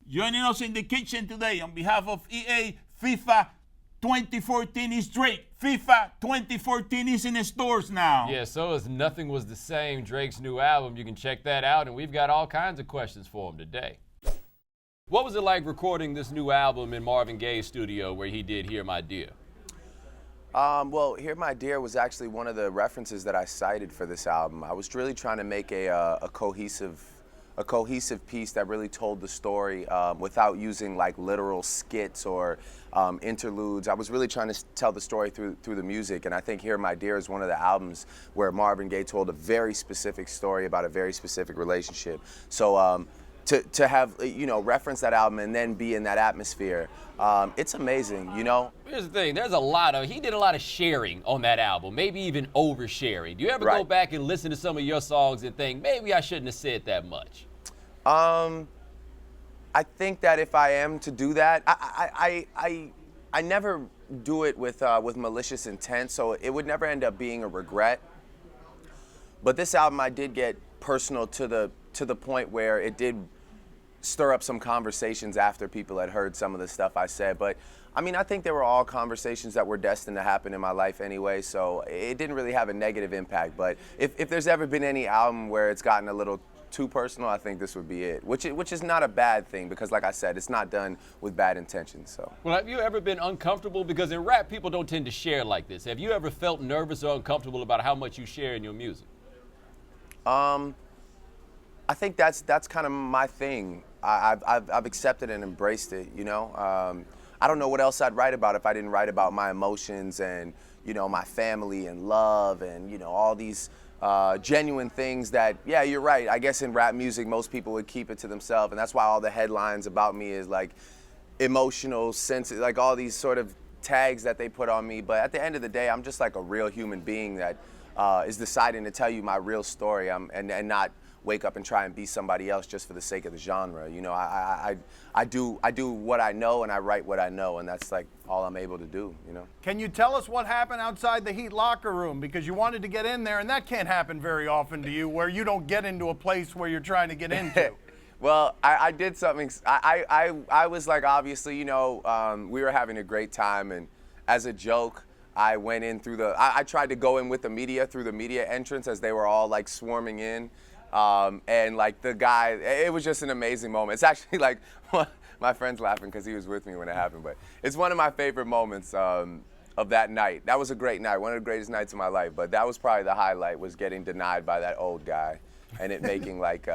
Joining us in the kitchen today on behalf of EA, FIFA 2014 is Drake. FIFA 2014 is in the stores now. Yeah, so is Nothing Was the Same, Drake's new album. You can check that out, and we've got all kinds of questions for him today. What was it like recording this new album in Marvin Gaye's studio where he did Hear My Dear? Well, Hear My Dear was actually one of the references that I cited for this album. I was really trying to make a cohesive piece that really told the story without using like literal skits or interludes. I was really trying to tell the story through the music, and I think Hear My Dear is one of the albums where Marvin Gaye told a very specific story about a very specific relationship. So to have, reference that album and then be in that atmosphere, it's amazing, Here's the thing, he did a lot of sharing on that album, maybe even oversharing. Do you ever go back and listen to some of your songs and think, maybe I shouldn't have said that much? I think that if I am to do that, I never do it with malicious intent, so it would never end up being a regret. But this album, I did get personal to the point where it did stir up some conversations after people had heard some of the stuff I said. But I mean, I think they were all conversations that were destined to happen in my life anyway, so it didn't really have a negative impact. But if there's ever been any album where it's gotten a little too personal, I think this would be it, which is not a bad thing, because like I said, it's not done with bad intentions. So. Well, have you ever been uncomfortable? Because in rap, people don't tend to share like this. Have you ever felt nervous or uncomfortable about how much you share in your music? I think that's kind of my thing. I've accepted and embraced it, I don't know what else I'd write about if I didn't write about my emotions and, my family and love and, all these genuine things that, yeah, you're right. I guess in rap music, most people would keep it to themselves, and that's why all the headlines about me is like emotional, sensitive, like all these sort of tags that they put on me. But at the end of the day, I'm just like a real human being that is deciding to tell you my real story, and not wake up and try and be somebody else just for the sake of the genre. I do what I know, and I write what I know, and that's like all I'm able to do, Can you tell us what happened outside the Heat locker room? Because you wanted to get in there, and that can't happen very often to you, where you don't get into a place where you're trying to get into. Well, I did something. I was like, obviously, we were having a great time, and as a joke, I went in through I tried to go in with the media through the media entrance as they were all like swarming in. And like the guy, it was just an amazing moment. It's actually like, my friend's laughing because he was with me when it happened, but it's one of my favorite moments of that night. That was a great night, one of the greatest nights of my life, but that was probably the highlight, was getting denied by that old guy and it making like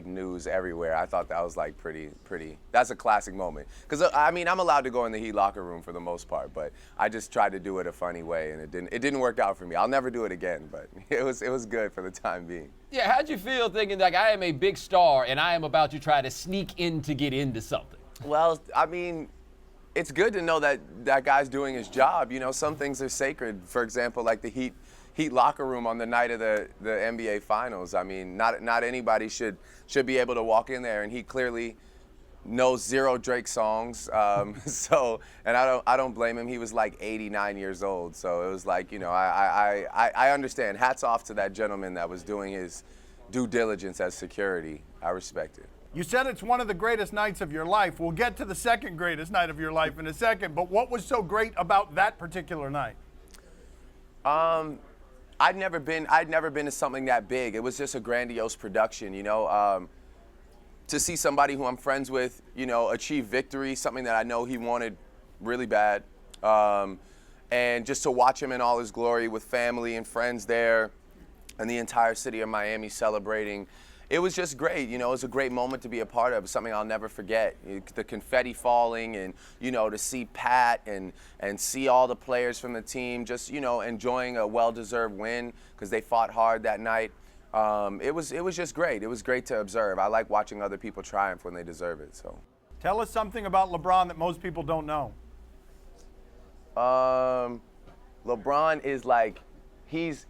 news everywhere. I thought that was like pretty, that's a classic moment. Because I mean, I'm allowed to go in the Heat locker room for the most part, but I just tried to do it a funny way, and it didn't work out for me. I'll never do it again, but it was good for the time being. Yeah, how'd you feel thinking like, I am a big star and I am about to try to sneak in to get into something? Well, I mean, it's good to know that that guy's doing his job. Some things are sacred. For example, like the Heat locker room on the night of the NBA Finals. I mean, not anybody should be able to walk in there, and he clearly knows 0 Drake songs. And I don't blame him. He was like 89 years old, so it was like, I understand. Hats off to that gentleman that was doing his due diligence as security. I respect it. You said it's one of the greatest nights of your life. We'll get to the second greatest night of your life in a second, but what was so great about that particular night? I'd never been to something that big. It was just a grandiose production, to see somebody who I'm friends with, achieve victory, something that I know he wanted really bad, and just to watch him in all his glory with family and friends there, and the entire city of Miami celebrating. It was just great, it was a great moment to be a part of, something I'll never forget. The confetti falling, and, to see Pat and see all the players from the team just, enjoying a well-deserved win because they fought hard that night. It was just great. It was great to observe. I like watching other people triumph when they deserve it. So, tell us something about LeBron that most people don't know. LeBron is like, he's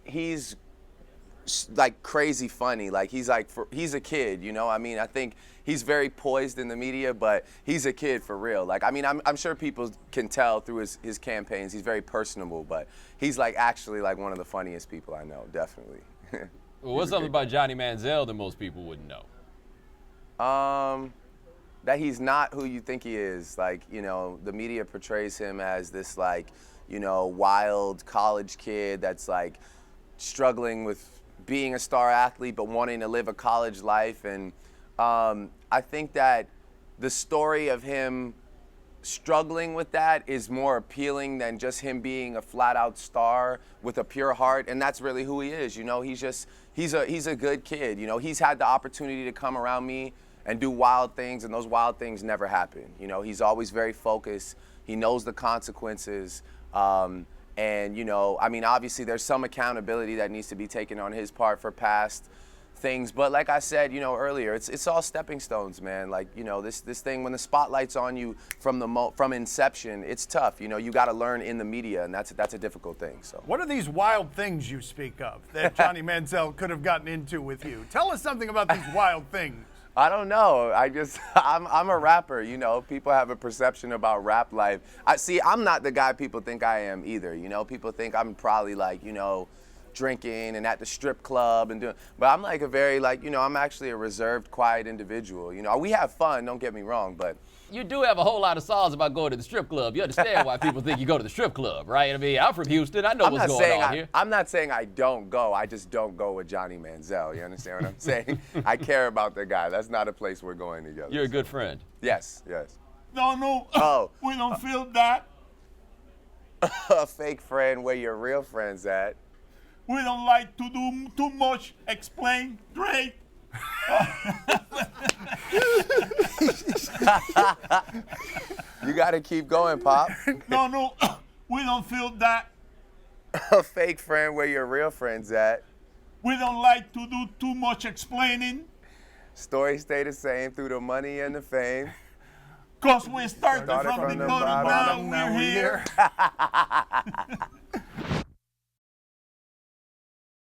like crazy funny. Like he's a kid, I mean, I think he's very poised in the media, but he's a kid for real. Like, I mean, I'm sure people can tell through his campaigns. He's very personable, but he's like actually like one of the funniest people I know, definitely. Well, what's something about Johnny Manziel that most people wouldn't know? that he's not who you think he is. Like, you know, the media portrays him as this, like, you know, wild college kid that's like struggling with being a star athlete but wanting to live a college life. And I think that the story of him struggling with that is more appealing than just him being a flat-out star with a pure heart, and that's really who he is. You know, he's a good kid. You know, he's had the opportunity to come around me and do wild things, and those wild things never happen. You know, he's always very focused. He knows the consequences. And, you know, I mean, obviously there's some accountability that needs to be taken on his part for past things. But like I said, you know, earlier, it's all stepping stones, man. Like, you know, this thing, when the spotlight's on you from inception, it's tough. You know, you got to learn in the media, and that's a difficult thing. So, what are these wild things you speak of that Johnny Manziel could have gotten into with you? Tell us something about these wild things. I don't know. I'm a rapper, you know. People have a perception about rap life. I'm not the guy people think I am either, you know. People think I'm probably like, you know, drinking and at the strip club and doing, but I'm like a very, like, you know, I'm actually a reserved, quiet individual. You know, we have fun, don't get me wrong, but You do have a whole lot of songs about going to the strip club. You understand why people think you go to the strip club, right? I mean, I'm from Houston. I know what's going on here. I'm not saying I don't go. I just don't go with Johnny Manziel. You understand what I'm saying? I care about the guy. That's not a place we're going together. You're a good friend. Yes, yes. No. Oh. We don't feel that. A fake friend, where your real friend's at. We don't like to do too much explain. Drake. You gotta keep going, Pop. No. We don't feel that. A fake friend, where your real friend's at. We don't like to do too much explaining. Stories stay the same through the money and the fame. Cause we started from the bottom, now we're here.